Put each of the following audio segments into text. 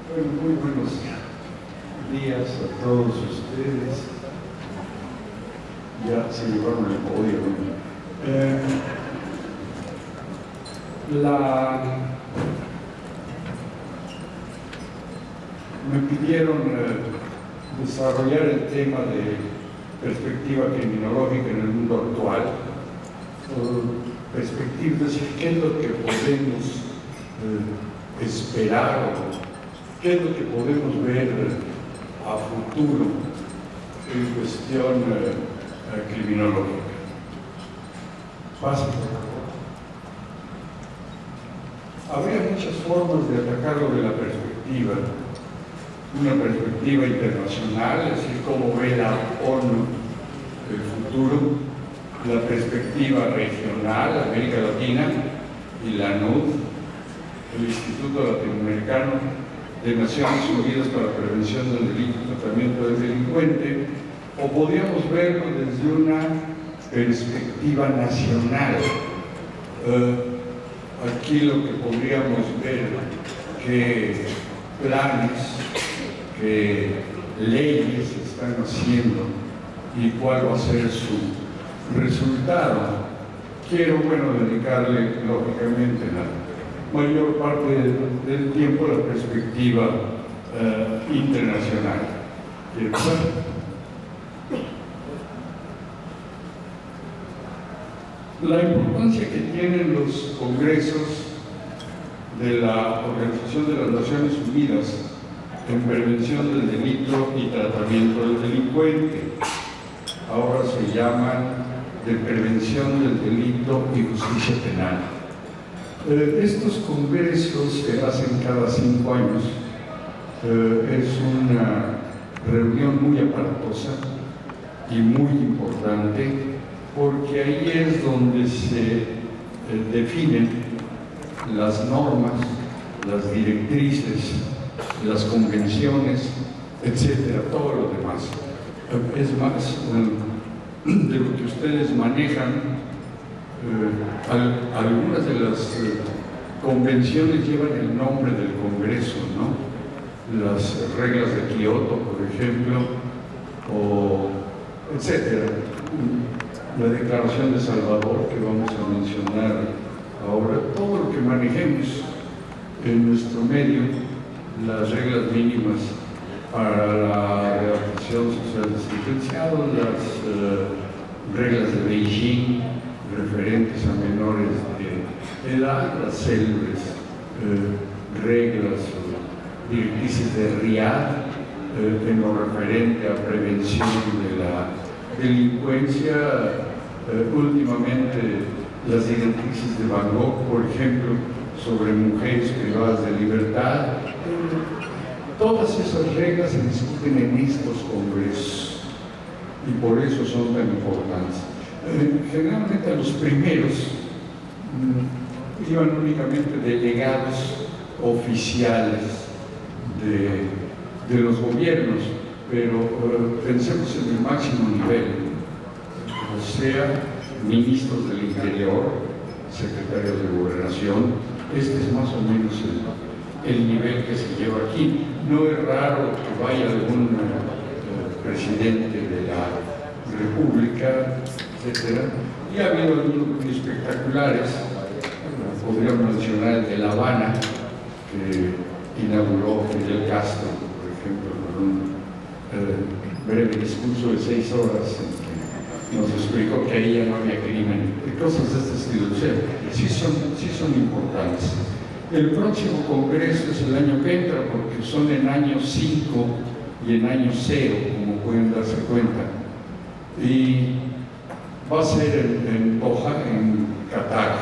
Bueno, muy buenos días a todos ustedes. Ya se llevaron el podio. Me pidieron desarrollar el tema de perspectiva criminológica en el mundo actual. Perspectiva, es decir, qué es lo que podemos esperar o qué es lo que podemos ver a futuro en cuestión criminológica. Pase, por favor. Habría muchas formas de atacarlo de la perspectiva. Una perspectiva internacional, es decir, cómo ve la ONU el futuro, la perspectiva regional, América Latina, y la ANUD, el Instituto Latinoamericano de Naciones Unidas para la Prevención del Delito y Tratamiento del Delincuente, o podríamos verlo desde una perspectiva nacional. Aquí lo que podríamos ver, qué planes, qué leyes se están haciendo y cuál va a ser su resultado. Quiero, dedicarle lógicamente la mayor parte del tiempo a la perspectiva internacional. ¿Quiere pasar? La importancia que tienen los congresos de la Organización de las Naciones Unidas en prevención del delito y tratamiento del delincuente, ahora se llaman de prevención del delito y justicia penal. Estos congresos se hacen cada 5 años. Es una reunión muy aparatosa y muy importante, porque ahí es donde se definen las normas, las directrices, las convenciones, etcétera, todo lo demás. Es más, de lo que ustedes manejan, algunas de las convenciones llevan el nombre del Congreso, ¿no? Las reglas de Kioto, por ejemplo, o etcétera. La Declaración de Salvador, que vamos a mencionar ahora, todo lo que manejemos en nuestro medio, las reglas mínimas para la redactación social de sentenciados, las reglas de Beijing referentes a menores de edad, las célebres reglas o directrices de Riad en lo referente a prevención de la delincuencia, últimamente las directrices de Van Gogh, por ejemplo, sobre mujeres privadas de libertad. Todas esas reglas se discuten en estos congresos y por eso son tan importantes. Generalmente a los primeros iban únicamente delegados oficiales de los gobiernos, pero pensemos en el máximo nivel, o sea, ministros del Interior, secretarios de Gobernación. Este es más o menos el nivel que se lleva aquí. No es raro que vaya algún presidente de la República, etcétera. Y ha habido algunos muy espectaculares. Podríamos mencionar el de La Habana, que inauguró Fidel Castro, por ejemplo, con un breve discurso de 6 horas en que nos explicó que ahí ya no había crimen. Cosas de este estilo. O sea, sí son importantes. El próximo congreso es el año que entra, porque son en año 5 y en año 0, como pueden darse cuenta. Y va a ser en Doha, en Qatar.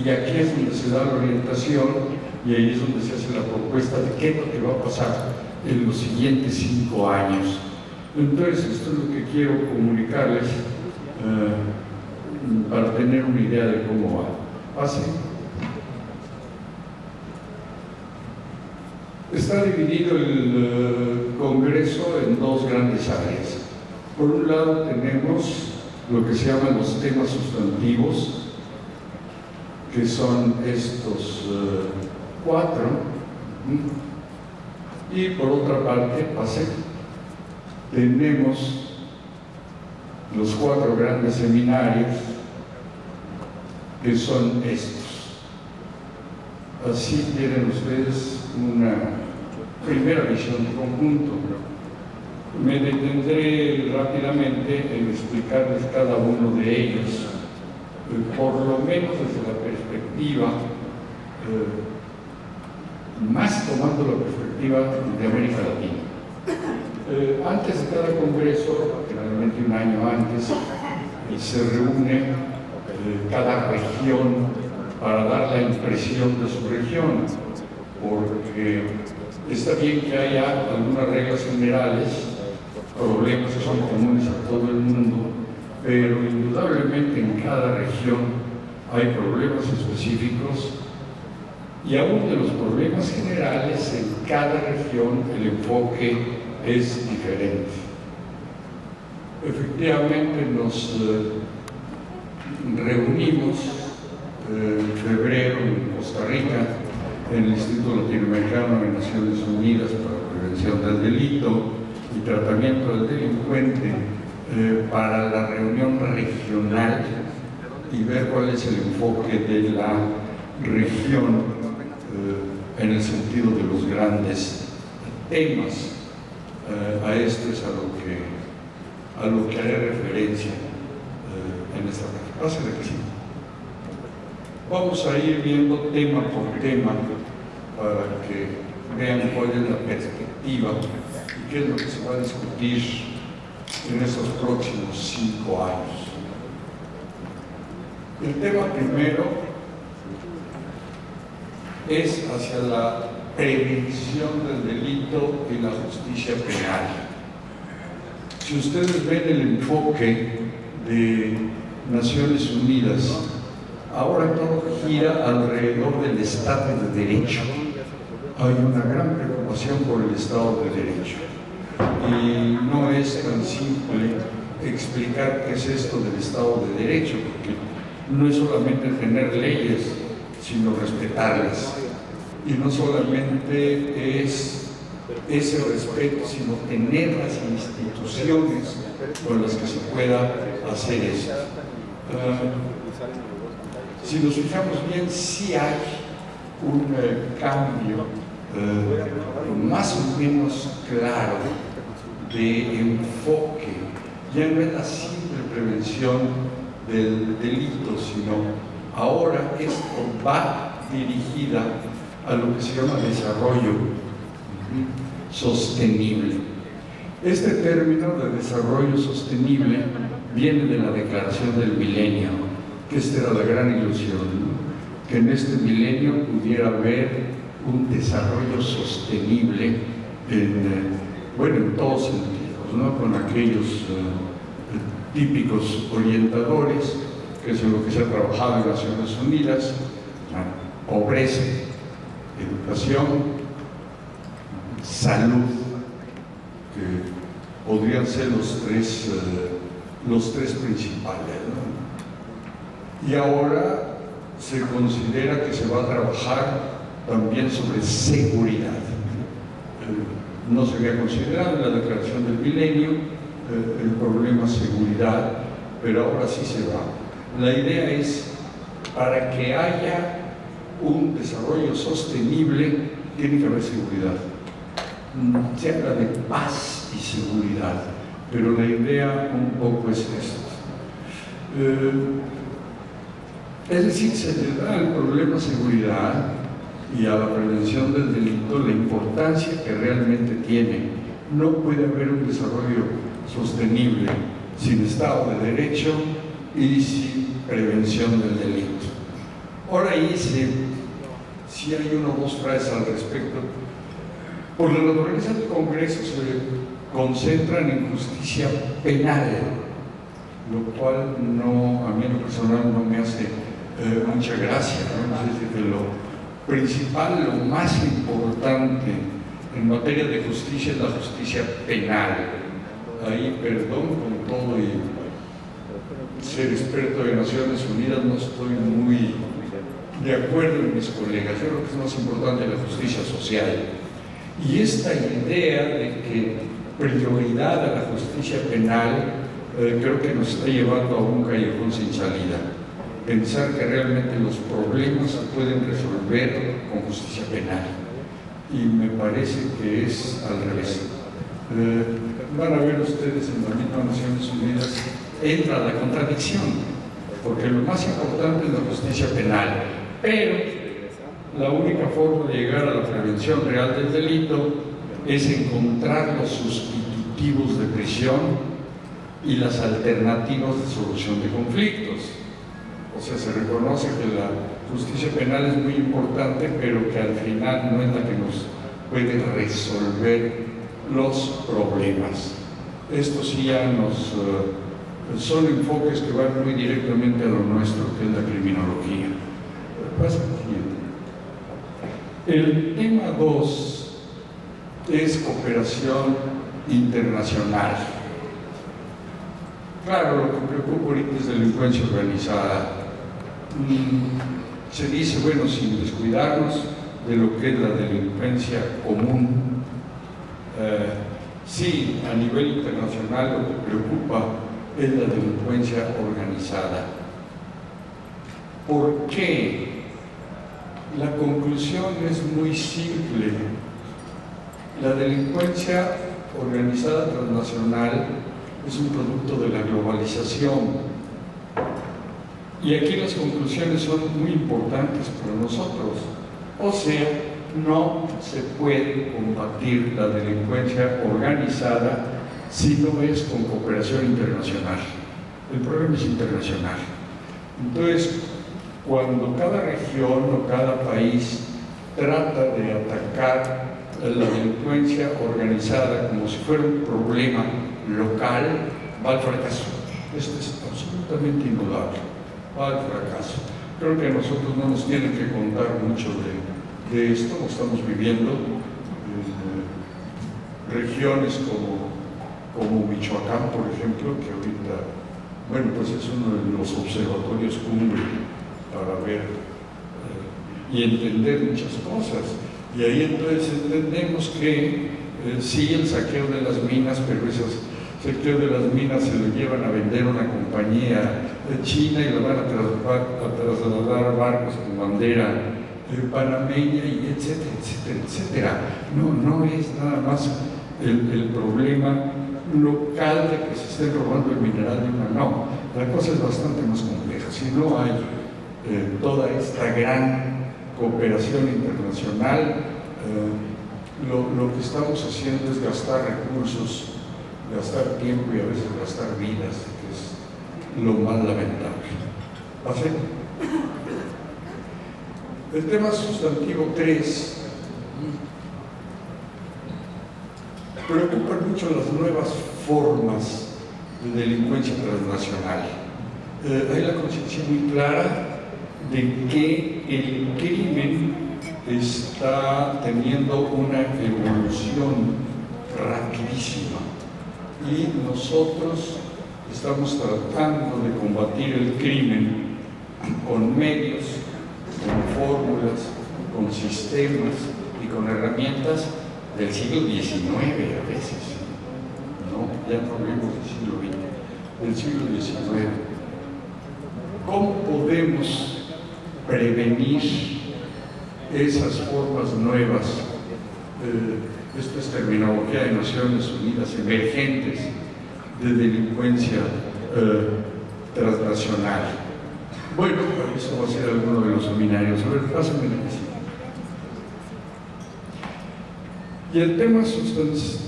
Y aquí es donde se da la orientación y ahí es donde se hace la propuesta de qué es lo que va a pasar en los siguientes 5 años. Entonces, esto es lo que quiero comunicarles para tener una idea de cómo va. Pase. Está dividido el Congreso en 2 grandes áreas. Por un lado tenemos lo que se llaman los temas sustantivos, que son estos 4, Y por otra parte, tenemos los 4 grandes seminarios, que son estos. Así tienen ustedes una primera visión de conjunto. Me detendré rápidamente en explicarles cada uno de ellos, por lo menos desde la perspectiva, más tomando la perspectiva de América Latina. Antes de cada congreso, generalmente un año antes, se reúne cada región para dar la impresión de su región, porque está bien que haya algunas reglas generales, problemas que son comunes a todo el mundo, pero indudablemente en cada región hay problemas específicos, y aún de los problemas generales en cada región el enfoque es diferente. Efectivamente nos reunimos en febrero en Costa Rica, en el Instituto Latinoamericano de Naciones Unidas para la Prevención del Delito y Tratamiento del Delincuente, para la reunión regional y ver cuál es el enfoque de la región en el sentido de los grandes temas. A esto es a lo que haré referencia en esta clase. Pásale que sí. Vamos a ir viendo tema por tema para que vean cuál es la perspectiva y qué es lo que se va a discutir en estos próximos 5 años. El tema primero es hacia la prevención del delito y la justicia penal. Si ustedes ven el enfoque de Naciones Unidas, ahora todo gira alrededor del Estado de Derecho. Hay una gran preocupación por el Estado de Derecho. Y no es tan simple explicar qué es esto del Estado de Derecho, porque no es solamente tener leyes, sino respetarlas. Y no solamente es ese respeto, sino tener las instituciones con las que se pueda hacer esto. Si nos fijamos bien, sí hay un cambio más o menos claro de enfoque. Ya no es la simple prevención del delito, sino ahora esto va dirigida a lo que se llama desarrollo sostenible. Este término de desarrollo sostenible viene de la Declaración del Milenio, que esta era la gran ilusión, ¿no? Que en este milenio pudiera haber un desarrollo sostenible en todos sentidos, ¿no? Con aquellos típicos orientadores, que es en lo que se ha trabajado en Naciones Unidas: pobreza, educación, salud, que podrían ser los tres principales, ¿no? Y ahora se considera que se va a trabajar también sobre seguridad. No se había considerado en la Declaración del Milenio el problema seguridad, pero ahora sí se va. La idea es, para que haya un desarrollo sostenible, tiene que haber seguridad. Se habla de paz y seguridad, pero la idea un poco es esto. Es decir, se le da al problema seguridad y a la prevención del delito la importancia que realmente tiene. No puede haber un desarrollo sostenible sin Estado de Derecho y sin prevención del delito. Ahora ahí si hay una o dos frases al respecto. Por la naturaleza del Congreso se concentran en justicia penal, lo cual a mí en lo personal no me hace mucha gracia, ¿no? Es decir, lo principal, lo más importante en materia de justicia es la justicia penal. Ahí, perdón con todo y ser experto de Naciones Unidas, no estoy muy de acuerdo con mis colegas. Yo creo que es más importante la justicia social. Y esta idea de que prioridad a la justicia penal creo que nos está llevando a un callejón sin salida. Pensar que realmente los problemas se pueden resolver con justicia penal. Y me parece que es al revés. Van a ver ustedes en las mismas Naciones Unidas, entra la contradicción, porque lo más importante es la justicia penal, pero la única forma de llegar a la prevención real del delito es encontrar los sustitutivos de prisión y las alternativas de solución de conflictos. O sea, se reconoce que la justicia penal es muy importante, pero que al final no es la que nos puede resolver los problemas. Estos sí ya son enfoques que van muy directamente a lo nuestro, que es la criminología. Pasa lo siguiente. El tema 2 es cooperación internacional. Claro, lo que preocupa ahorita es delincuencia organizada. Se dice, bueno, sin descuidarnos de lo que es la delincuencia común. Sí, a nivel internacional lo que preocupa es la delincuencia organizada. ¿Por qué? La conclusión es muy simple. La delincuencia organizada transnacional es un producto de la globalización. Y aquí las conclusiones son muy importantes para nosotros. O sea, no se puede combatir la delincuencia organizada si no es con cooperación internacional. El problema es internacional. Entonces, cuando cada región o cada país trata de atacar la delincuencia organizada como si fuera un problema local, va al fracaso. Esto es absolutamente indudable. Va al fracaso. Creo que a nosotros no nos tienen que contar mucho de esto, lo estamos viviendo en regiones como Michoacán, por ejemplo, que ahorita, bueno, pues es uno de los observatorios cumbre para ver y entender muchas cosas. Y ahí entonces entendemos que sí, el saqueo de las minas, pero esos saqueos de las minas se lo llevan a vender a una compañía china y lo van a trasladar a barcos con bandera panameña y etcétera, etcétera, etcétera. No es nada más el problema local de que se esté robando el mineral de una, no. La cosa es bastante más compleja. Si no hay toda esta gran cooperación internacional, lo que estamos haciendo es gastar recursos, gastar tiempo y a veces gastar vidas, que es lo más lamentable. ¿Así? El tema sustantivo 3 preocupan mucho las nuevas formas de delincuencia transnacional. Hay la conciencia muy clara de que el crimen está teniendo una evolución rapidísima y nosotros estamos tratando de combatir el crimen con medios, con fórmulas, con sistemas y con herramientas del siglo XIX a veces, ¿no? Ya no hablemos del siglo XX, del siglo XIX. ¿Cómo podemos prevenir esas formas nuevas? Esta es terminología de Naciones Unidas, emergentes de delincuencia transnacional. Bueno, eso va a ser alguno de los seminarios. A ver, pásame la siguiente. Y el tema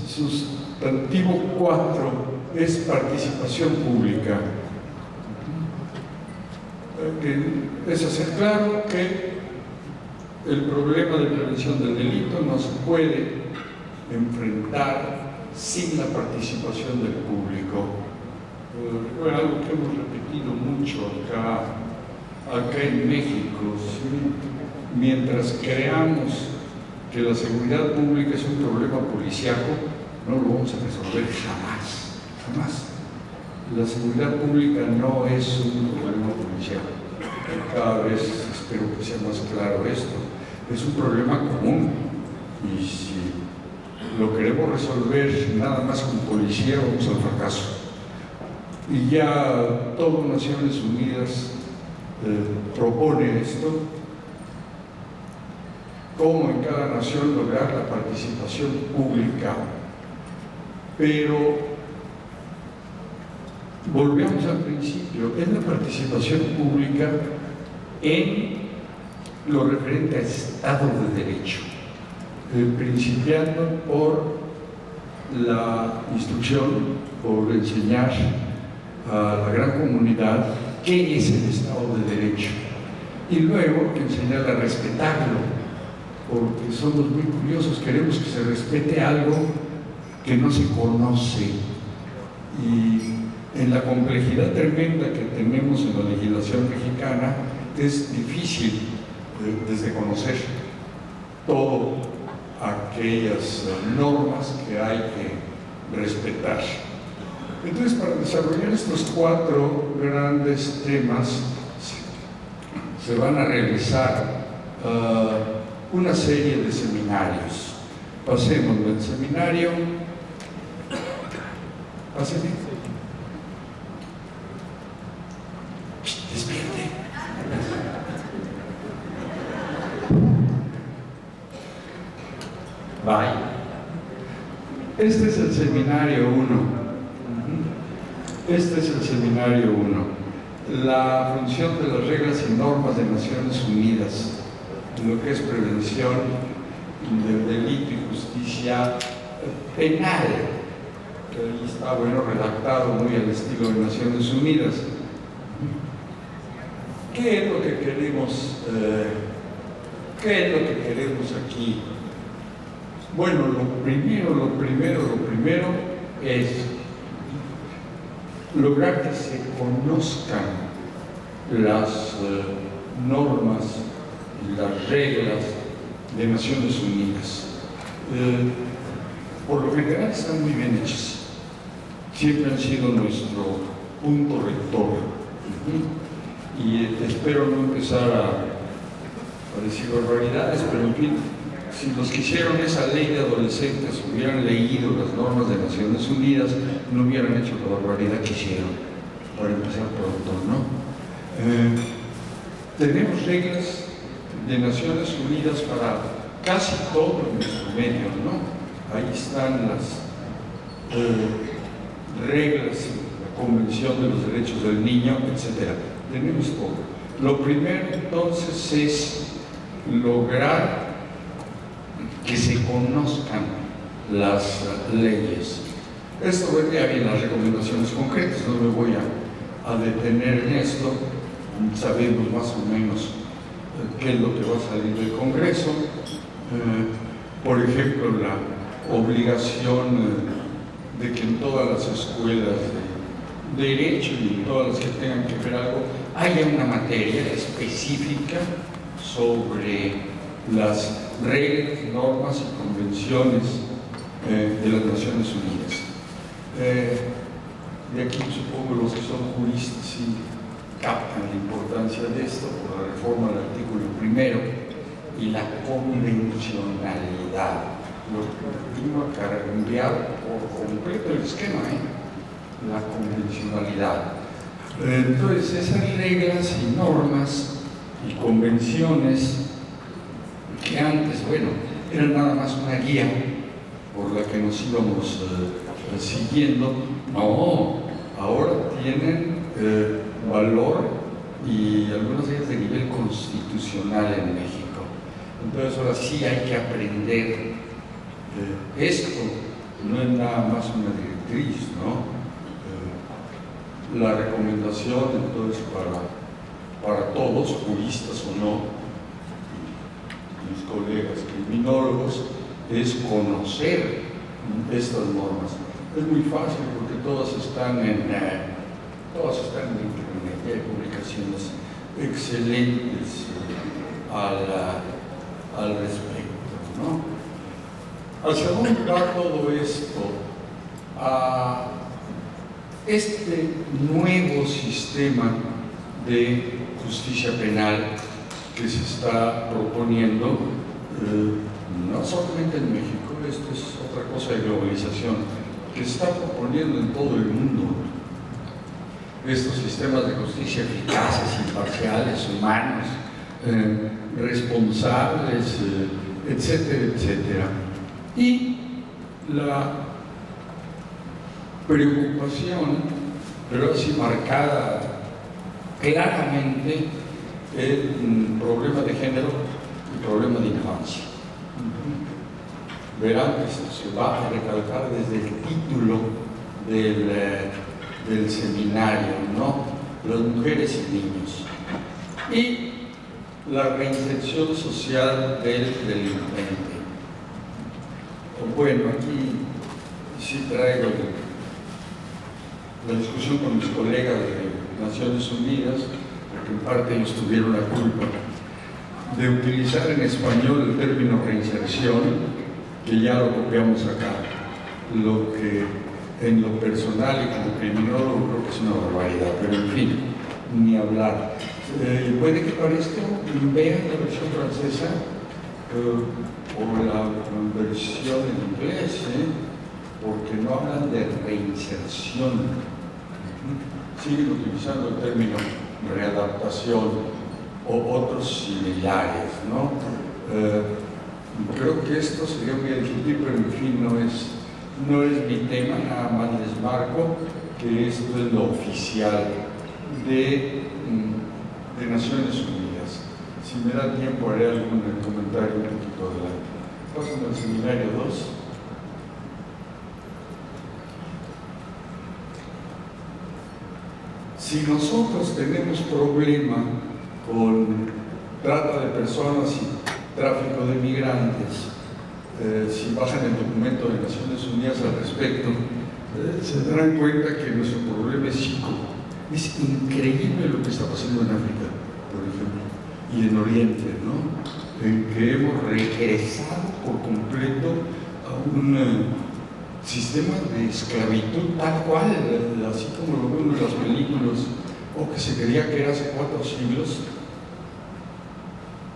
sustantivo 4 es participación pública. Es hacer claro que el problema de prevención del delito no se puede enfrentar sin la participación del público. Bueno, algo que hemos repetido mucho acá en México, ¿sí? Mientras creamos que la seguridad pública es un problema policíaco, no lo vamos a resolver jamás. La seguridad pública no es un problema policíaco. Cada vez espero que sea más claro esto. Es un problema común. Y si lo queremos resolver nada más con policía, vamos al fracaso. Y ya todo Naciones Unidas propone esto, cómo en cada nación lograr la participación pública. Pero volvemos al principio, es la participación pública en lo referente a Estado de Derecho, principiando por la instrucción, por enseñar a la gran comunidad qué es el Estado de Derecho y luego enseñar a respetarlo, porque somos muy curiosos, queremos que se respete algo que no se conoce, y en la complejidad tremenda que tenemos en la legislación mexicana es difícil desde conocer todas aquellas normas que hay que respetar. Entonces, para desarrollar estos 4 grandes temas se van a realizar una serie de seminarios. Pasemos del seminario. Páseme. Despierte. Bye. Este es el seminario 1. Este es el seminario 1. La función de las reglas y normas de Naciones Unidas, lo que es prevención del delito y justicia penal. Ahí está, bueno, redactado muy al estilo de Naciones Unidas. ¿Qué es lo que queremos? ¿Qué es lo que queremos aquí? Bueno, lo primero es lograr que se conozcan las normas y las reglas de Naciones Unidas. Por lo general están muy bien hechas. Siempre han sido nuestro punto rector. Y espero no empezar a decir barbaridades, pero en fin, si los que hicieron esa ley de adolescentes hubieran leído las normas de Naciones Unidas, no hubieran hecho la barbaridad que hicieron, para empezar pronto, ¿no? Tenemos reglas de Naciones Unidas para casi todo nuestro medio, ¿no? Ahí están las reglas, la Convención de los Derechos del Niño, etc. Tenemos todo. Lo primero, entonces, es lograr que se conozcan las leyes. Esto vendría bien las recomendaciones concretas, no me voy a detener en esto. Sabemos más o menos qué es lo que va a salir del Congreso. Por ejemplo, la obligación de que en todas las escuelas de Derecho y en todas las que tengan que ver algo, haya una materia específica sobre las reglas, normas y convenciones de las Naciones Unidas. De aquí supongo los que son juristas sí captan la importancia de esto por la reforma del artículo 1 y la convencionalidad. Lo que vino a cambiar por completo el esquema, la convencionalidad. Entonces, esas reglas y normas y convenciones que antes, bueno, eran nada más una guía por la que nos íbamos siguiendo, no, ahora tienen valor y algunas de ellas de nivel constitucional en México. Entonces, ahora sí hay que aprender esto, no es nada más una directriz, ¿no? La recomendación, entonces, para todos, juristas o no, mis colegas criminólogos, es conocer estas normas. Es muy fácil porque todas están en internet, hay publicaciones excelentes al respecto, ¿no? ¿Hacia dónde va todo esto? A este nuevo sistema de justicia penal que se está proponiendo, no solamente en México, ¿no? Esto es otra cosa de globalización que se está proponiendo en todo el mundo. Estos sistemas de justicia eficaces, imparciales, humanos, responsables, etcétera, etcétera. Y la preocupación, pero así marcada claramente, el problema de género y el problema de infancia. Verán que se va a recalcar desde el título del seminario, ¿no? Las mujeres y niños. Y la reinserción social del delincuente. Bueno, aquí sí traigo la discusión con mis colegas de Naciones Unidas, porque en parte ellos tuvieron la culpa de utilizar en español el término reinserción, que ya lo copiamos acá, lo que en lo personal y como criminólogo creo que es una barbaridad, pero en fin, ni hablar. Puede que parezca, vean la versión francesa o la versión en inglés, porque no hablan de reinserción, siguen utilizando el término readaptación o otros similares, ¿no? Creo que esto sería muy difícil, pero en fin, no es mi tema, nada más les marco que esto es lo oficial de Naciones Unidas. Si me da tiempo haré algún comentario un poquito adelante. Paso al seminario 2. Si nosotros tenemos problema con trata de personas y tráfico de migrantes, si bajan el documento de Naciones Unidas al respecto, se darán cuenta que nuestro problema es chico. Es increíble lo que está pasando en África, por ejemplo, y en Oriente, ¿no? En que hemos regresado por completo a un sistema de esclavitud tal cual, así como lo vemos en las películas, o que se creía que era hace 4 siglos.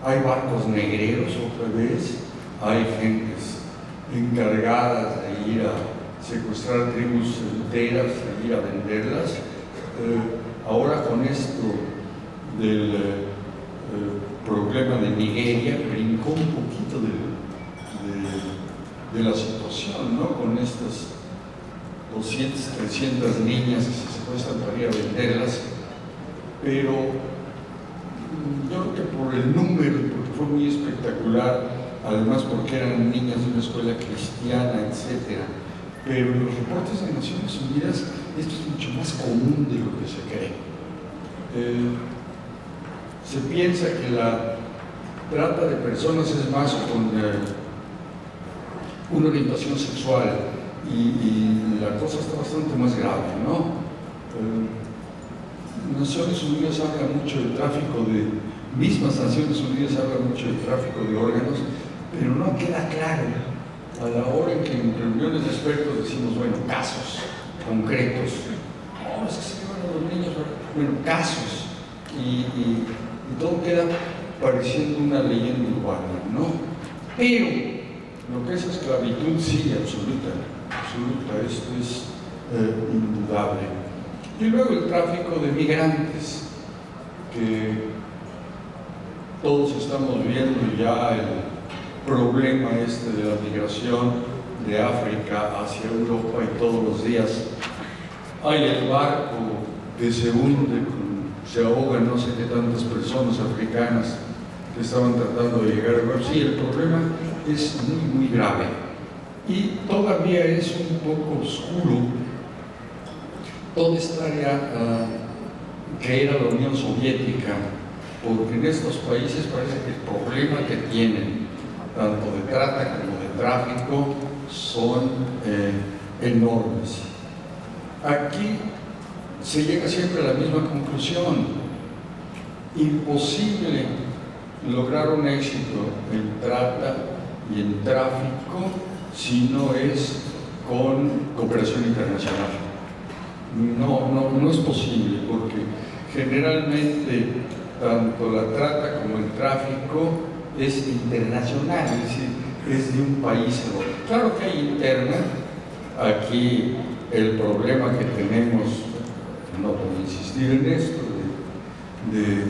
Hay barcos negreros otra vez, hay gentes encargadas de ir a secuestrar tribus enteras, de ir a venderlas. Ahora con esto del problema de Nigeria, brincó un poquito de la situación, ¿no? Con estas 200, 300 niñas que se secuestran para ir a venderlas, pero yo creo que por el número, porque fue muy espectacular, además porque eran niñas de una escuela cristiana, etc. Pero en los reportes de Naciones Unidas esto es mucho más común de lo que se cree. Se piensa que la trata de personas es más con una orientación sexual y la cosa está bastante más grave, ¿no? Naciones Unidas habla mucho del tráfico mismas Naciones Unidas hablan mucho del tráfico de órganos, pero no queda claro a la hora en que en reuniones de expertos decimos, bueno, casos concretos. No, es que se llevan a los niños, bueno, casos. Y todo queda pareciendo una leyenda urbana, ¿no? Pero lo que es esclavitud, sí, absoluta, esto es indudable. Y luego el tráfico de migrantes, que todos estamos viendo ya el problema de la migración de África hacia Europa, y todos los días hay el barco que se hunde, se ahogan no sé qué tantas personas africanas que estaban tratando de llegar a Europa. Sí, el problema es muy, muy grave y todavía es un poco oscuro toda esta área que era la Unión Soviética, porque en estos países parece que el problema que tienen, tanto de trata como de tráfico, son enormes. Aquí se llega siempre a la misma conclusión: imposible lograr un éxito en trata y en tráfico si no es con cooperación internacional. No es posible, porque generalmente tanto la trata como el tráfico es internacional, es decir, es de un país a otro. Claro que hay interna, aquí el problema que tenemos, no puedo insistir en esto, de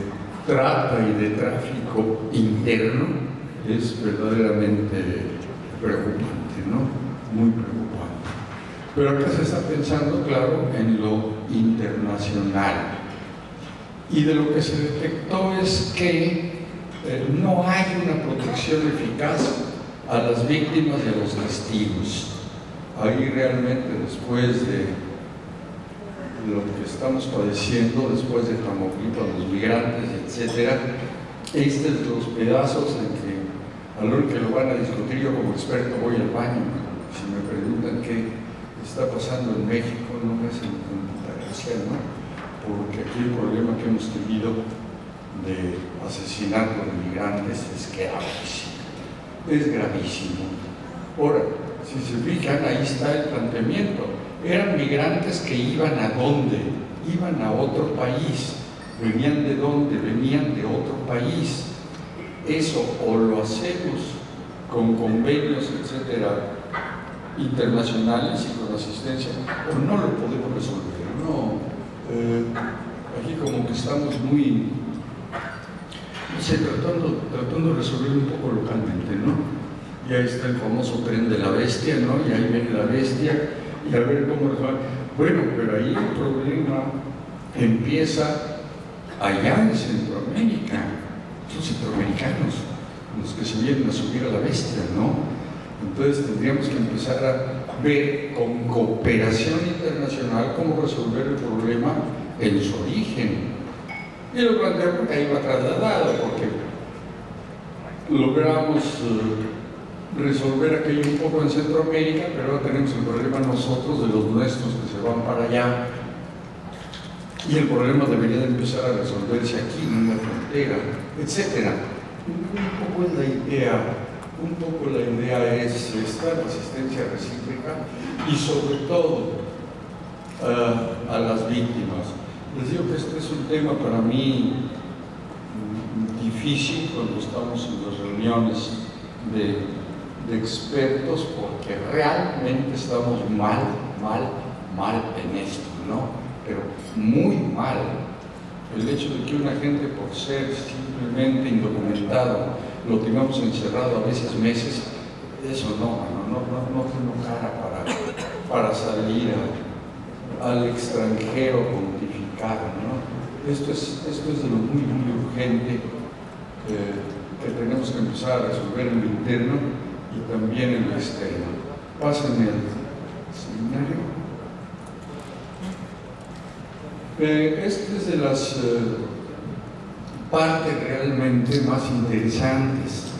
trata y de tráfico interno es verdaderamente preocupante, ¿no? Muy preocupante. Pero acá se está pensando, claro, en lo internacional. Y de lo que se detectó es que no hay una protección eficaz a las víctimas y a los testigos. Ahí realmente, después de lo que estamos padeciendo, después de Tamaulipas, los migrantes, etcétera, este es de los pedazos en que, a lo que lo van a discutir, yo como experto voy al baño. Si me preguntan qué está pasando en México, no me hacen tanta gracia, ¿no? Porque aquí el problema que hemos tenido de asesinato de migrantes es gravísimo. Es gravísimo. Ahora, si se fijan, ahí está el planteamiento. Eran migrantes que iban ¿a dónde? Iban a otro país. ¿Venían de dónde? Venían de otro país. Eso o lo hacemos con convenios, etcétera, internacionales y con asistencia, o no lo podemos resolver. No, aquí como que estamos muy, no sé, tratando de resolver un poco localmente, ¿no? Ya está el famoso tren de la bestia, ¿no? Y ahí viene la bestia, y a ver cómo resuelve. Bueno, pero ahí el problema empieza allá en Centroamérica. Son centroamericanos los que se vienen a subir a la bestia, ¿no? Entonces tendríamos que empezar a ver con cooperación internacional cómo resolver el problema en su origen. Y lo planteo porque ahí va trasladado, porque logramos resolver aquello un poco en Centroamérica, pero ahora tenemos el problema nosotros de los nuestros que se van para allá. Y el problema debería de empezar a resolverse aquí, en la frontera, etc. Un poco la idea es esta, la asistencia recíproca y sobre todo a las víctimas. Les digo que este es un tema para mí difícil cuando estamos en las reuniones de expertos, porque realmente estamos mal en esto, ¿no? Pero muy mal. El hecho de que una gente, por ser simplemente indocumentado, lo tengamos encerrado a veces meses, eso no tengo cara para salir al extranjero pontificar, ¿no? Esto es de lo muy urgente que tenemos que empezar a resolver en lo interno y también en lo externo. Pásenme al seminario. Esta es de las partes realmente más interesantes,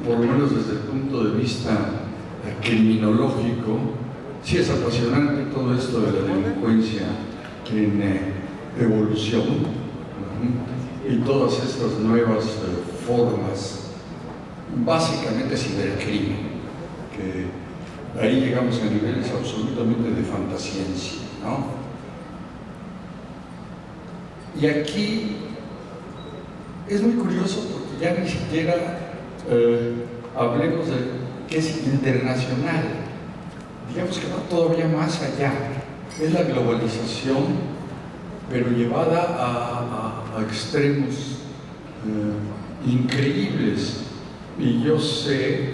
por lo menos desde el punto de vista criminológico. Sí es apasionante todo esto de la delincuencia en evolución, y todas estas nuevas formas, básicamente cibercrimen, que ahí llegamos a niveles absolutamente de fantasciencia, ¿no? Y aquí es muy curioso porque ya ni siquiera hablemos de que es internacional, digamos que va todavía más allá. Es la globalización, pero llevada a extremos increíbles. Y yo sé,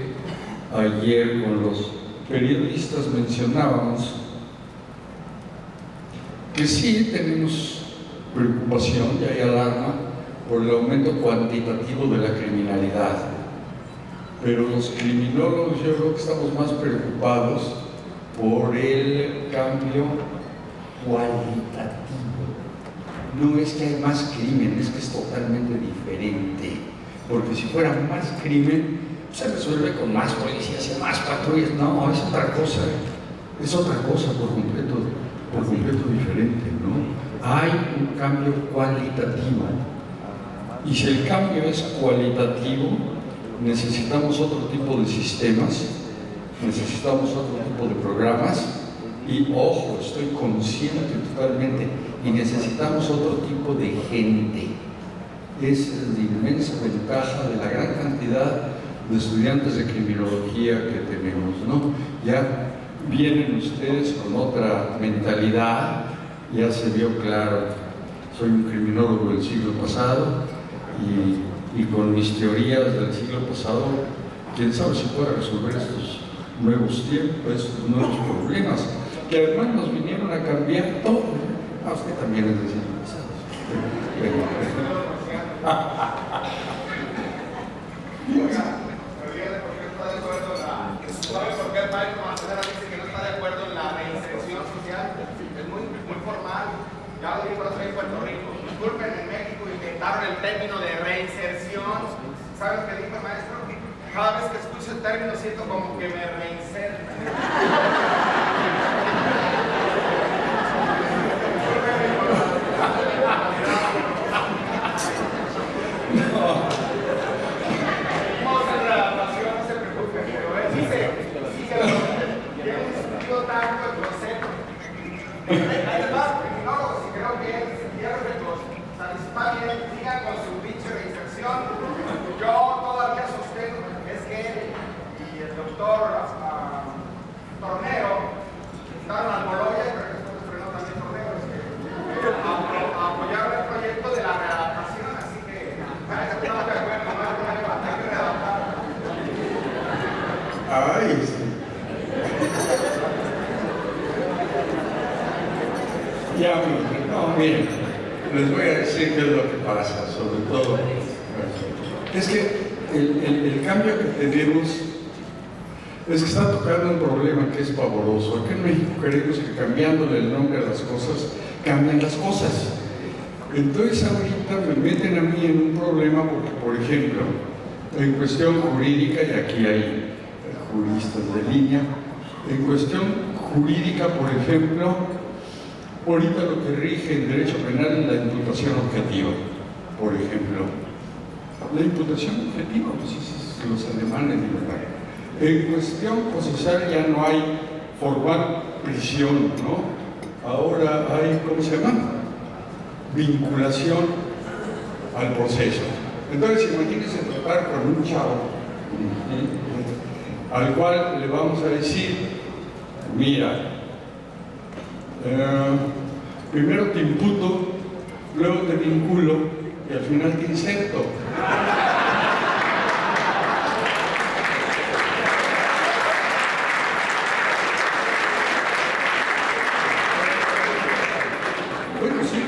ayer con los periodistas mencionábamos que sí tenemos preocupación y hay alarma por el aumento cuantitativo de la criminalidad, pero los criminólogos yo creo que estamos más preocupados por el cambio cualitativo. No es que hay más crimen, es que es totalmente diferente, porque si fuera más crimen se resuelve con más policías y más patrullas. No, es otra cosa por completo diferente, ¿no? Hay un cambio cualitativo, y si el cambio es cualitativo, necesitamos otro tipo de sistemas, necesitamos otro tipo de programas, y ojo, estoy consciente totalmente, y necesitamos otro tipo de gente. Es la inmensa ventaja de la gran cantidad de estudiantes de criminología que tenemos, ¿no? Ya vienen ustedes con otra mentalidad, ya se vio claro, soy un criminólogo del siglo pasado y con mis teorías del siglo pasado, quién sabe si pueda resolver estos nuevos tiempos, estos nuevos problemas, que además nos vinieron a cambiar todo. Ah, usted también es del siglo pasado. ¿Sabe por qué el maestro Mancera dice que no está de acuerdo en la reinserción social? Es muy formal. Ya lo dijo la ley en Puerto Rico. Disculpen, en México inventaron el término de reinserción. ¿Sabes qué dijo el maestro? Cada vez que escucho el término siento como que me reinsertan. Además, criminólogos, y creo que está bien, sigan con su pinche reinserción. Yo todavía sostengo es que él y el doctor Tornero estaban al Boloya, pero que después frenó también Tornero, apoyaron el proyecto de la readaptación, así que estamos de acuerdo, no hay problema, hay que readaptar. Ay, sí. Ya, no, miren, les voy a decir qué es lo que pasa, sobre todo. Es que el cambio que tenemos es que está tocando un problema que es pavoroso. Aquí en México queremos que cambiándole el nombre a las cosas, cambian las cosas. Entonces ahorita me meten a mí en un problema porque, por ejemplo, en cuestión jurídica, y aquí hay juristas de línea, en cuestión jurídica, por ejemplo, ahorita lo que rige el derecho penal es la imputación objetiva, por ejemplo. La imputación objetiva, pues es los alemanes, ¿verdad? En cuestión procesal ya no hay formal prisión, ¿no? Ahora hay, ¿cómo se llama? Vinculación al proceso. Entonces, imagínense tratar con un chavo al cual le vamos a decir, mira, primero te imputo, luego te vinculo y al final te inserto. Bueno, sí,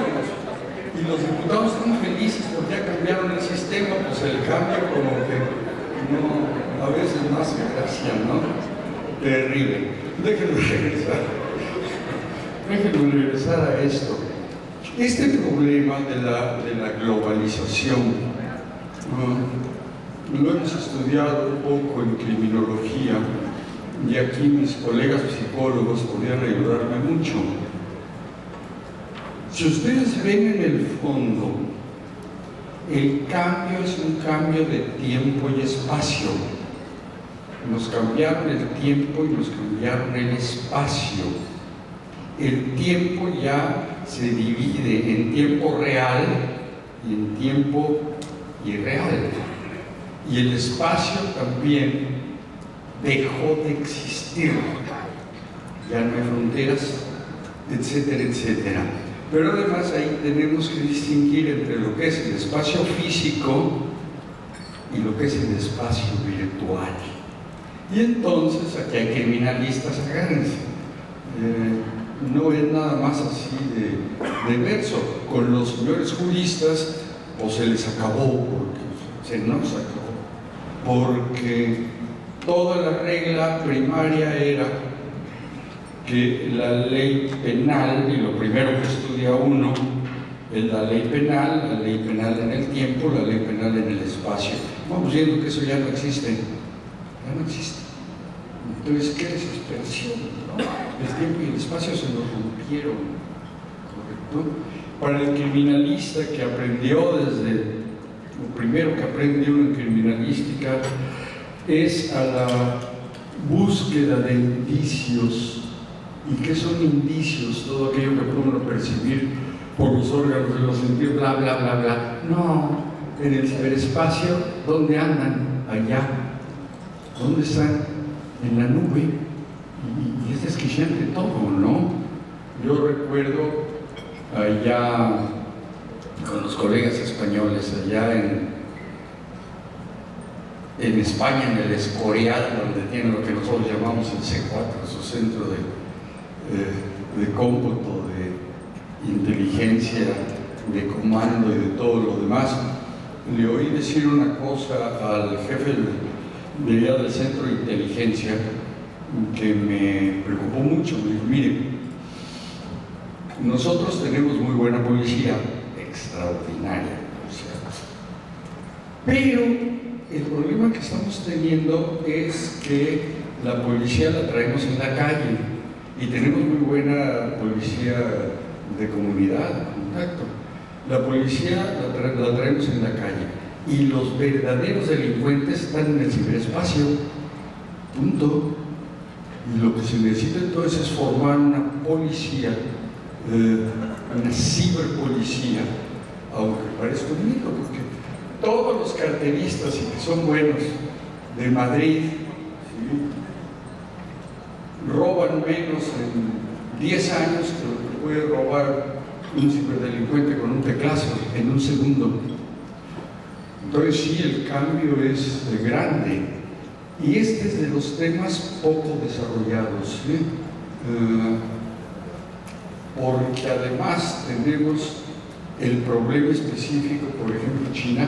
y los diputados están felices porque ya cambiaron el sistema, pues el cambio como que no, a veces no hace gracia, ¿no? Terrible. Déjenme regresar a esto. Este problema de la globalización lo hemos estudiado un poco en criminología y aquí mis colegas psicólogos podrían ayudarme mucho. Si ustedes ven en el fondo, el cambio es un cambio de tiempo y espacio. Nos cambiaron el tiempo y nos cambiaron el espacio. El tiempo ya se divide en tiempo real y en tiempo irreal. Y el espacio también dejó de existir. Ya no hay fronteras, etcétera, etcétera. Pero además ahí tenemos que distinguir entre lo que es el espacio físico y lo que es el espacio virtual. Y entonces aquí hay criminalistas, agárrense. No es nada más así de verso. Con los señores juristas, o se les acabó, porque se nos acabó, porque toda la regla primaria era que la ley penal, y lo primero que estudia uno es la ley penal en el tiempo, la ley penal en el espacio. Vamos viendo que eso ya no existe, ya no existe. Entonces, ¿qué desesperación, ¿no? El tiempo y el espacio se nos rompieron, ¿correcto? Para el criminalista que aprendió desde, lo primero que aprendió en criminalística es a la búsqueda de indicios. ¿Y qué son indicios? Todo aquello que podemos percibir por los órganos de los sentidos, bla, bla, bla, bla. No, en el ciberespacio, ¿dónde andan? Allá. ¿Dónde están? En la nube. Y es desquiciante todo, ¿no? Yo recuerdo allá con los colegas españoles, allá en España, en el Escorial, donde tienen lo que nosotros llamamos el C4, su centro de cómputo, de inteligencia, de comando y de todo lo demás. Le oí decir una cosa al jefe del centro de inteligencia que me preocupó mucho. Me dijo: mire, nosotros tenemos muy buena policía, extraordinaria policía, pero el problema que estamos teniendo es que la policía la traemos en la calle y tenemos muy buena policía de comunidad, de contacto. La policía la traemos en la calle y los verdaderos delincuentes están en el ciberespacio, punto. Y lo que se necesita entonces es formar una policía, una ciberpolicía, aunque parezca un mito, porque todos los carteristas y que son buenos de Madrid, ¿sí?, roban menos en 10 años que lo que puede robar un ciberdelincuente con un teclazo en un segundo. Entonces sí, el cambio es grande. Y este es de los temas poco desarrollados, ¿sí? Porque además tenemos el problema específico, por ejemplo, China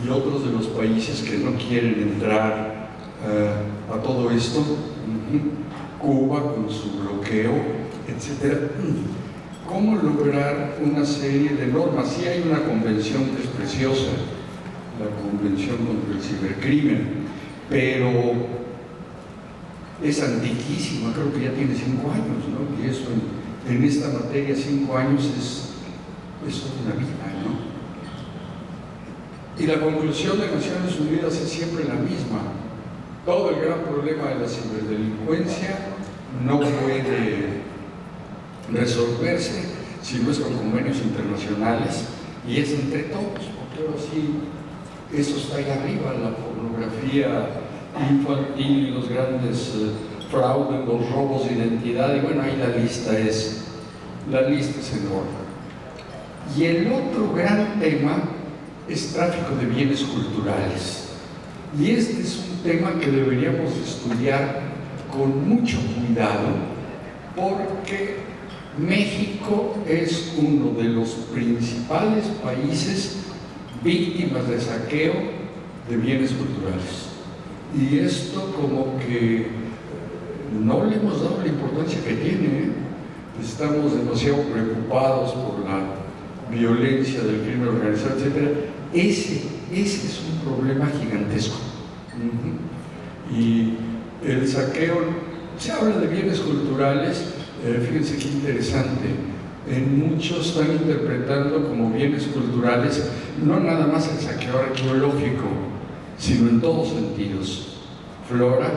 y otros de los países que no quieren entrar a todo esto, Cuba con su bloqueo, etc. ¿Cómo lograr una serie de normas? Sí hay una convención que es preciosa, la Convención contra el Cibercrimen, pero es antiquísima, creo que ya tiene 5 años, ¿no? Y eso en esta materia 5 años es una vida, ¿no? Y la conclusión de Naciones Unidas es siempre la misma. Todo el gran problema de la ciberdelincuencia no puede resolverse si no es con convenios internacionales y es entre todos, porque ahora sí, eso está ahí arriba, la pornografía infantil, los grandes fraudes, los robos de identidad, y bueno, ahí la lista es enorme. Y el otro gran tema es tráfico de bienes culturales. Y este es un tema que deberíamos estudiar con mucho cuidado, porque México es uno de los principales países víctimas de saqueo de bienes culturales. Y esto como que no le hemos dado la importancia que tiene, ¿eh? Estamos demasiado preocupados por la violencia del crimen organizado, etc. Ese es un problema gigantesco. Y el saqueo, se habla de bienes culturales, fíjense qué interesante, muchos están interpretando como bienes culturales no nada más el saqueo arqueológico, sino en todos sentidos: flora,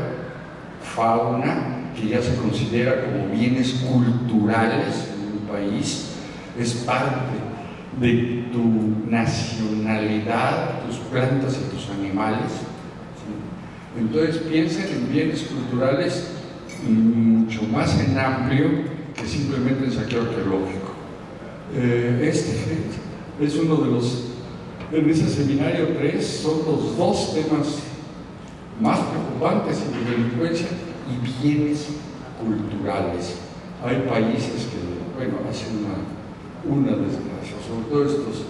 fauna, que ya se considera como bienes culturales en un país, es parte de tu nacionalidad, tus plantas y tus animales, ¿sí? Entonces piensen en bienes culturales mucho más en amplio que simplemente el saqueo arqueológico. Este es uno de los, en ese seminario 3, son los 2 temas más preocupantes en la delincuencia y bienes culturales. Hay países que, bueno, hacen una desgracia, sobre todo estos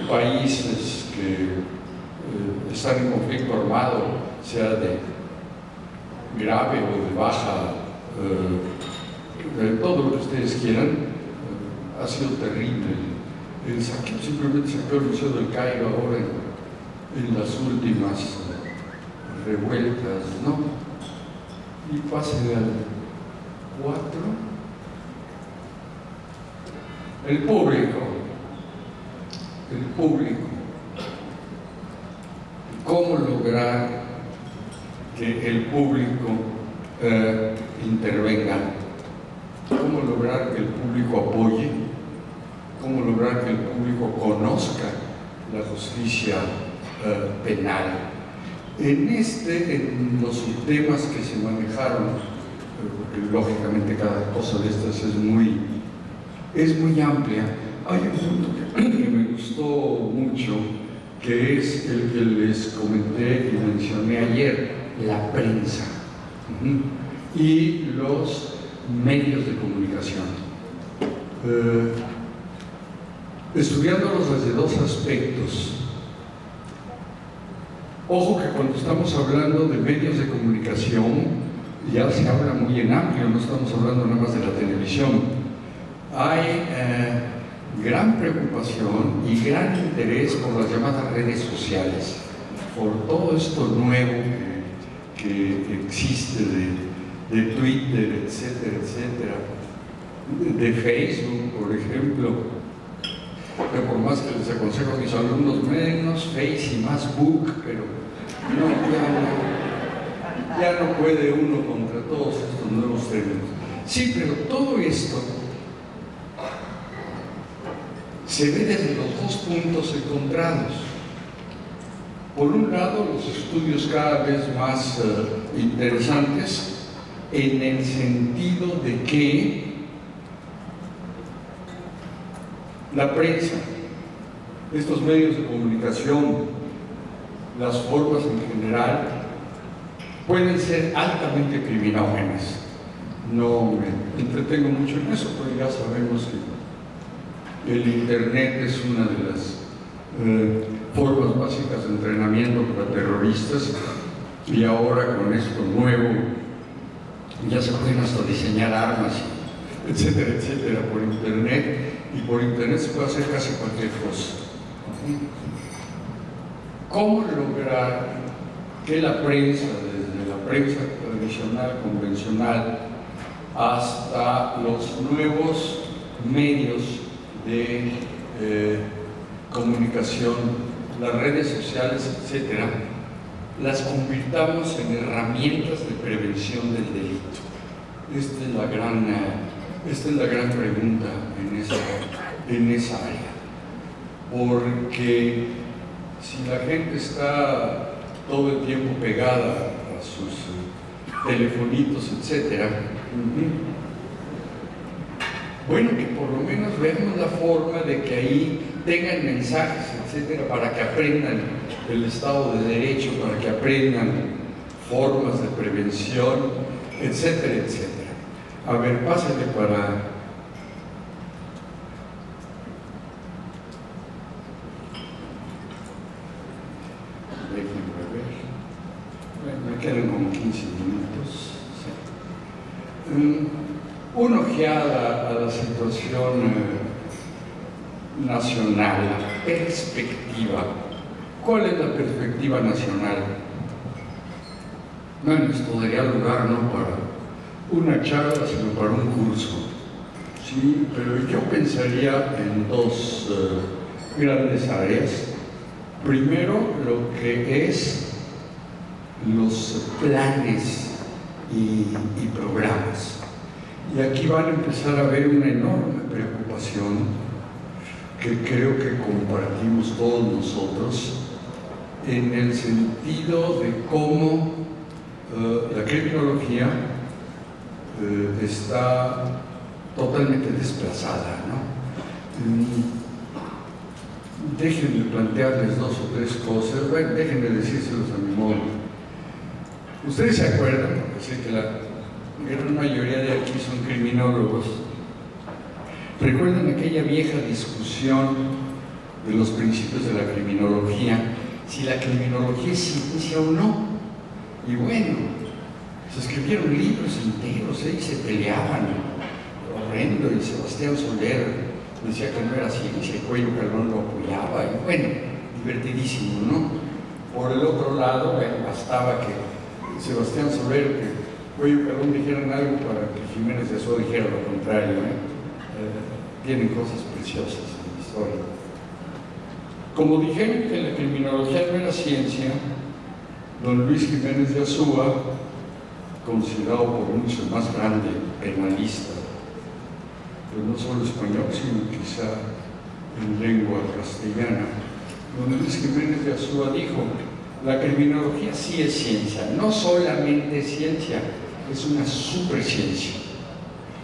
países que están en conflicto armado, sea de grave o de baja, de todo lo que ustedes quieran, ha sido terrible. El saqueo, simplemente saqueó el Museo del Cairo ahora en las últimas revueltas, ¿no? Y pase al 4. El público. ¿Cómo lograr que el público intervenga? ¿Cómo lograr que el público apoye? ¿Cómo lograr que el público conozca la justicia penal? En los subtemas que se manejaron, porque lógicamente cada cosa de estas es muy amplia, hay un punto que me gustó mucho, que es el que les comenté y mencioné ayer, la prensa y los medios de comunicación. Estudiándolos desde dos aspectos. Ojo que cuando estamos hablando de medios de comunicación, ya se habla muy en amplio, no estamos hablando nada más de la televisión. Hay gran preocupación y gran interés por las llamadas redes sociales, por todo esto nuevo que existe de Twitter, etcétera, etcétera, de Facebook, por ejemplo. Que por más que les aconsejo a mis alumnos, menos Face y más Book, pero ya no puede uno contra todos estos nuevos términos. Sí, pero todo esto se ve desde los dos puntos encontrados. Por un lado, los estudios cada vez más interesantes en el sentido de que la prensa, estos medios de comunicación, las formas en general, pueden ser altamente criminógenas. No me entretengo mucho en eso, pero ya sabemos que el Internet es una de las formas básicas de entrenamiento para terroristas, y ahora con esto nuevo ya se pueden hasta diseñar armas, etcétera, etcétera, por Internet. Y por Internet se puede hacer casi cualquier cosa. ¿Cómo lograr que la prensa, desde la prensa tradicional, convencional, hasta los nuevos medios de comunicación, las redes sociales, etcétera, las convirtamos en herramientas de prevención del delito? Esta es la gran pregunta en esa área, porque si la gente está todo el tiempo pegada a sus telefonitos, etcétera, bueno, que por lo menos veamos la forma de que ahí tengan mensajes, etcétera, para que aprendan el Estado de Derecho, para que aprendan formas de prevención, etcétera, etcétera. A ver, pásale para... Me quedan como 15 minutos. Sí. Una ojeada a la situación nacional, la perspectiva. ¿Cuál es la perspectiva nacional? Bueno, esto daría lugar no para una charla, sino para un curso. Sí, pero yo pensaría en dos grandes áreas. Primero, lo que es los planes y programas. Y aquí van a empezar a haber una enorme preocupación que creo que compartimos todos nosotros, en el sentido de cómo la criminología está totalmente desplazada, ¿no? Déjenme plantearles dos o tres cosas, bueno, déjenme decírselos a mi modo. Ustedes se acuerdan, porque sé que la gran mayoría de aquí son criminólogos, recuerdan aquella vieja discusión de los principios de la criminología, si la criminología es ciencia o no. Y bueno, se escribieron libros enteros, y se peleaban, horrendo, y Sebastián Soler decía que no era ciencia, y Cuello Calvón lo apoyaba, y bueno, divertidísimo, ¿no? Por el otro lado, bueno, bastaba que Sebastián Soler, que Cuello Calvón dijeran algo para que Jiménez de Azúa dijera lo contrario, tienen cosas preciosas en la historia. Como dijeron que la criminología no era ciencia, don Luis Jiménez de Azúa, considerado por muchos el más grande penalista, pero no solo español, sino quizá en lengua castellana, don Luis Jiménez de Azúa dijo: La criminología sí es ciencia, no solamente es ciencia, es una superciencia.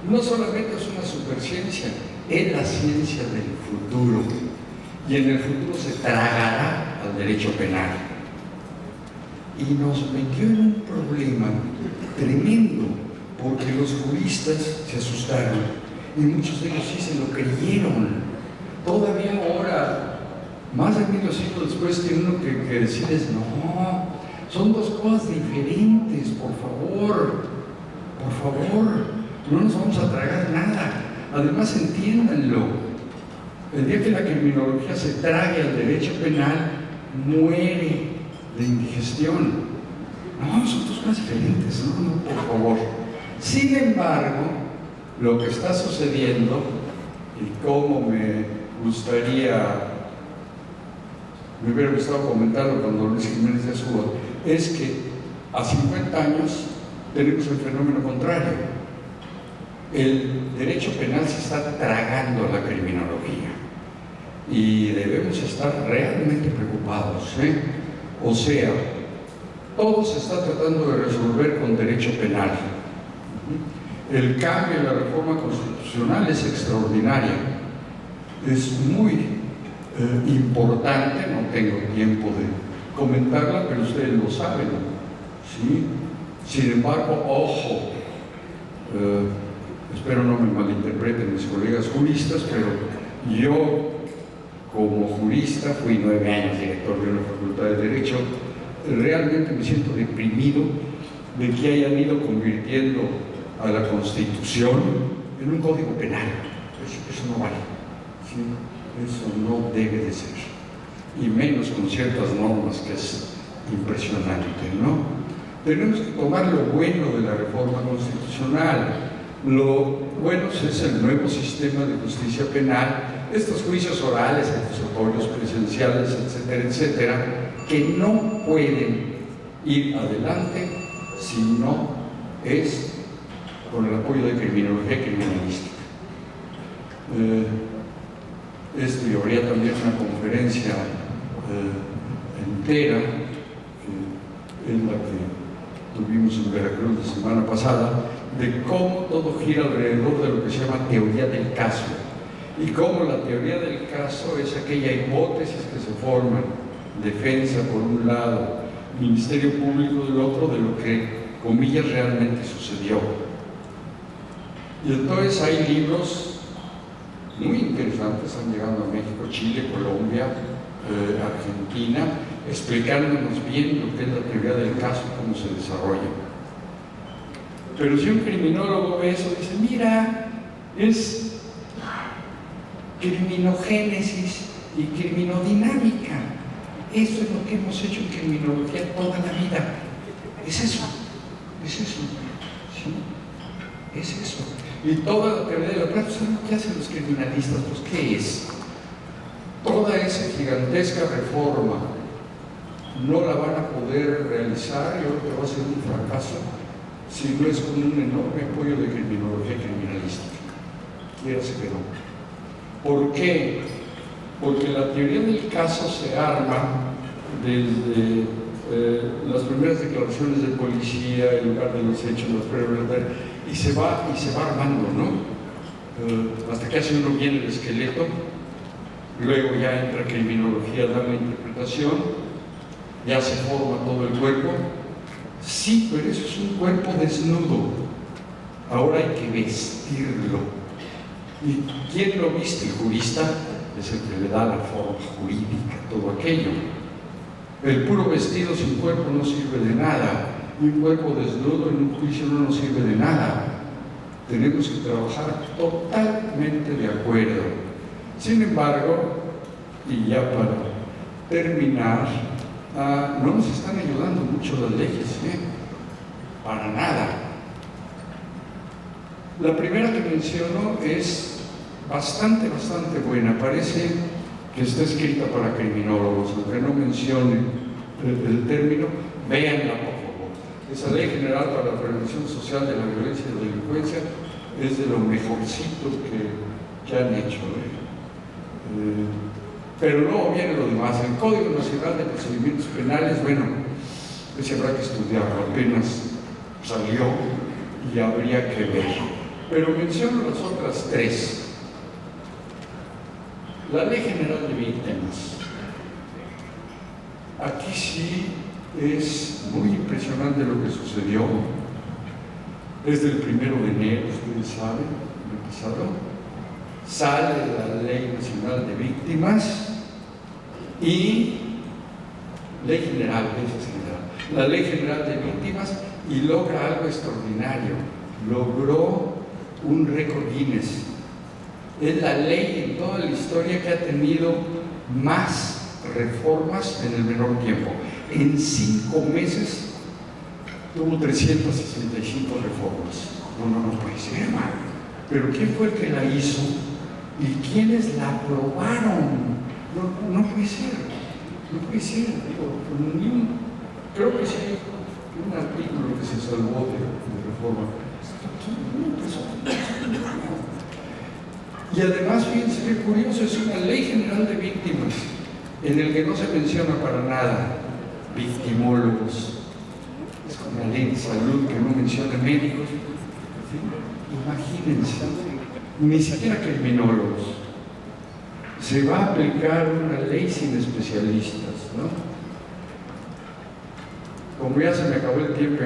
No solamente es una superciencia, es la ciencia del futuro. Y en el futuro se tragará al derecho penal. Y nos metió en un problema tremendo, porque los juristas se asustaron y muchos de ellos sí se lo creyeron. Todavía ahora, más de medio siglo después, tiene uno que decirles, no, son dos cosas diferentes, por favor, no nos vamos a tragar nada. Además, entiéndanlo, el día que la criminología se trague al derecho penal, muere de indigestión. No, son dos cosas diferentes, no, por favor. Sin embargo, lo que está sucediendo, y cómo me hubiera gustado comentarlo cuando Luis Jiménez de Azúa, es que a 50 años tenemos el fenómeno contrario. El derecho penal se está tragando a la criminología y debemos estar realmente preocupados, ¿eh? O sea, todo se está tratando de resolver con derecho penal. El cambio en la reforma constitucional es extraordinaria, es muy importante, no tengo tiempo de comentarla, pero ustedes lo saben, ¿sí? Sin embargo, ojo, espero no me malinterpreten mis colegas juristas, pero yo como jurista fui 9 años director de una facultad de Derecho, realmente me siento deprimido de que hayan ido convirtiendo a la Constitución en un código penal. Eso no vale, ¿sí? Eso no debe de ser, y menos con ciertas normas que es impresionante, ¿no? Tenemos que tomar lo bueno de la reforma constitucional. Lo bueno es el nuevo sistema de justicia penal, estos juicios orales, acusatorios, presenciales, etcétera, etcétera, que no pueden ir adelante si no es con el apoyo de criminología criminalística. Esto y habría también una conferencia entera, que es la que tuvimos en Veracruz la semana pasada, de cómo todo gira alrededor de lo que se llama teoría del caso, y cómo la teoría del caso es aquella hipótesis que se forman, defensa por un lado, Ministerio Público del otro, de lo que, comillas, realmente sucedió. Y entonces hay libros muy interesantes, están llegando a México, Chile, Colombia, Argentina, explicándonos bien lo que es la teoría del caso, cómo se desarrolla. Pero si un criminólogo ve eso, dice, mira, es criminogénesis y criminodinámica. Eso es lo que hemos hecho en criminología toda la vida. Es eso, ¿sí? Es eso. Y toda la teoría de la práctica, ¿qué hacen los criminalistas? Pues, ¿qué es? Toda esa gigantesca reforma no la van a poder realizar, yo creo que va a ser un fracaso si no es con un enorme apoyo de criminología criminalística. Quiérase que no. ¿Por qué? Porque la teoría del caso se arma desde las primeras declaraciones de policía, el lugar de los hechos, las pruebas, y se va armando, ¿no? Hasta que hace uno bien el esqueleto, luego ya entra criminología a dar la interpretación, ya se forma todo el cuerpo. Sí, pero eso es un cuerpo desnudo, ahora hay que vestirlo. ¿Y quién lo viste? El jurista es el que le da la forma jurídica, todo aquello. El puro vestido sin cuerpo no sirve de nada, y un cuerpo desnudo en un juicio no nos sirve de nada. Tenemos que trabajar totalmente de acuerdo. Sin embargo, y ya para terminar, no nos están ayudando mucho las leyes, para nada. La primera que menciono es bastante buena, parece que está escrita para criminólogos, aunque no mencione el término, véanla por favor. Esa Ley General para la Prevención Social de la Violencia y la Delincuencia es de lo mejorcito que han hecho. Pero luego viene lo demás. El Código Nacional de Procedimientos Penales, bueno, ese habrá que estudiarlo, apenas salió y habría que ver. Pero menciono las otras tres. La Ley General de Víctimas. Aquí sí es muy impresionante lo que sucedió. Desde el 1 de enero, ustedes saben, el pasado, sale la Ley Nacional de Víctimas y Ley General, la Ley General de Víctimas, y logra algo extraordinario. Logró un récord Guinness. Es la ley en toda la historia que ha tenido más reformas en el menor tiempo. En 5 meses tuvo 365 reformas. No puede ser, hermano. Pero ¿quién fue el que la hizo? ¿Y quiénes la aprobaron? No puede ser. No puede ser. Creo que sí hay un artículo que se salvó de reforma. Y además, fíjense qué curioso, es una Ley General de Víctimas en el que no se menciona para nada victimólogos. Es como la ley de salud que no menciona médicos. Imagínense, ni siquiera criminólogos. Se va a aplicar una ley sin especialistas, ¿no? Como ya se me acabó el tiempo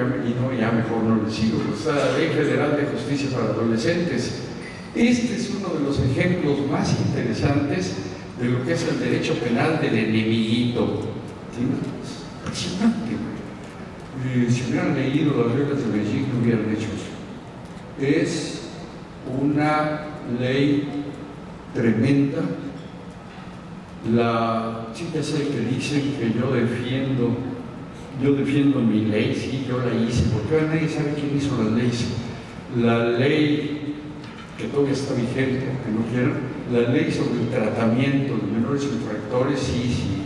ya mejor no les sigo, pues está la Ley Federal de Justicia para Adolescentes. Este es uno de los ejemplos más interesantes de lo que es el derecho penal del enemiguito. ¿Sí? Es impresionante, güey. Si hubieran leído las reglas de Beijing, no hubieran hecho eso. Es una ley tremenda. Ya sé que dicen que yo defiendo mi ley, sí, yo la hice, porque ahora nadie sabe quién hizo las leyes. La ley que todavía está vigente, aunque no quieran, la ley sobre el tratamiento de menores infractores, sí,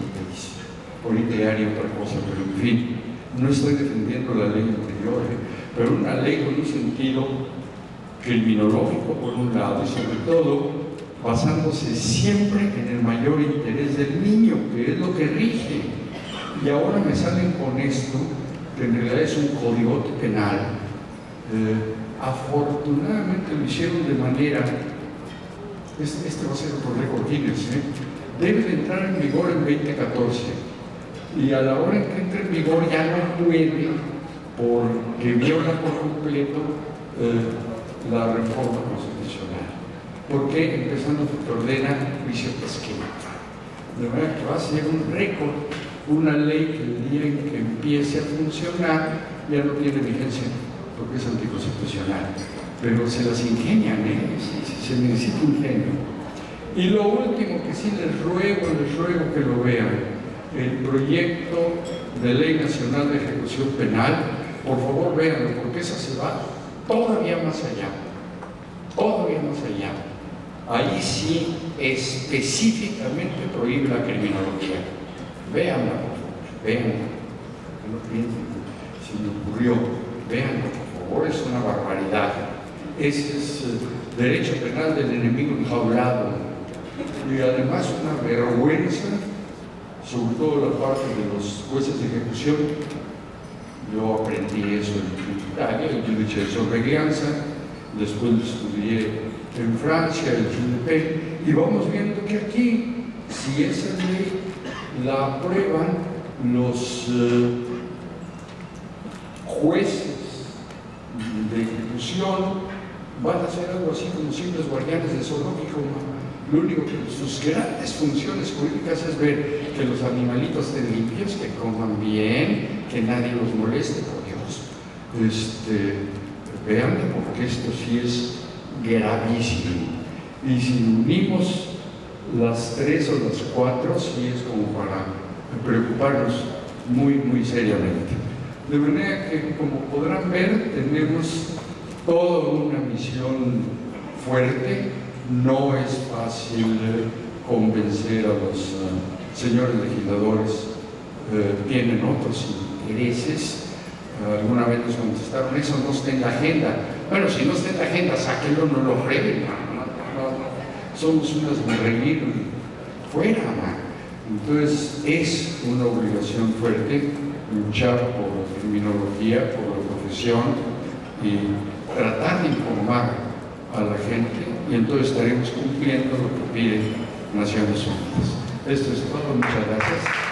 por ideario otra cosa, pero en fin, no estoy defendiendo la ley anterior, pero una ley con un sentido criminológico por un lado, y sobre todo basándose siempre en el mayor interés del niño, que es lo que rige. Y ahora me salen con esto, que en realidad es un código penal. Afortunadamente lo hicieron de manera, este va a ser otro récord Guinness, debe de entrar en vigor en 2014, y a la hora en que entre en vigor ya no puede, porque viola por completo la reforma constitucional, porque empezando porque ordena juicio pesquero. De manera que va a ser un récord, una ley que el día en que empiece a funcionar ya no tiene vigencia, porque es anticonstitucional, pero se las ingenian, se necesita ingenio. Y lo último que sí les ruego que lo vean, el proyecto de Ley Nacional de Ejecución Penal, por favor véanlo, porque esa se va todavía más allá. Ahí sí específicamente prohíbe la criminología. Véanla, por favor, véanla. No piensen, se me ocurrió, véanlo, por favor, es una barbaridad. Ese es derecho penal del enemigo enjaulado. Y además una vergüenza, sobre todo la parte de los jueces de ejecución. Yo aprendí eso en Italia, el Giudice de sorveglianza, después lo estudié en Francia, el GDP, y vamos viendo que aquí, si esa ley la aprueban los jueces de ejecución, van a hacer algo así como simples guardianes de zoológico. Lo único que sus grandes funciones jurídicas es ver que los animalitos estén limpios, que coman bien, que nadie los moleste, por Dios. Veanlo, porque esto sí es gravísimo. Y si unimos las 3 o las 4, sí es como para preocuparnos muy seriamente. De manera que, como podrán ver, tenemos toda una misión fuerte. No es fácil convencer a los señores legisladores, tienen otros intereses. Alguna vez nos contestaron, eso no está en la agenda. Bueno, si no está en la agenda, sáquenlo, no lo prueben. No. Somos unas marreír fuera, man. Entonces es una obligación fuerte luchar por la criminología, por la profesión y tratar de informar a la gente, y entonces estaremos cumpliendo lo que pide Naciones Unidas. Esto es todo, muchas gracias.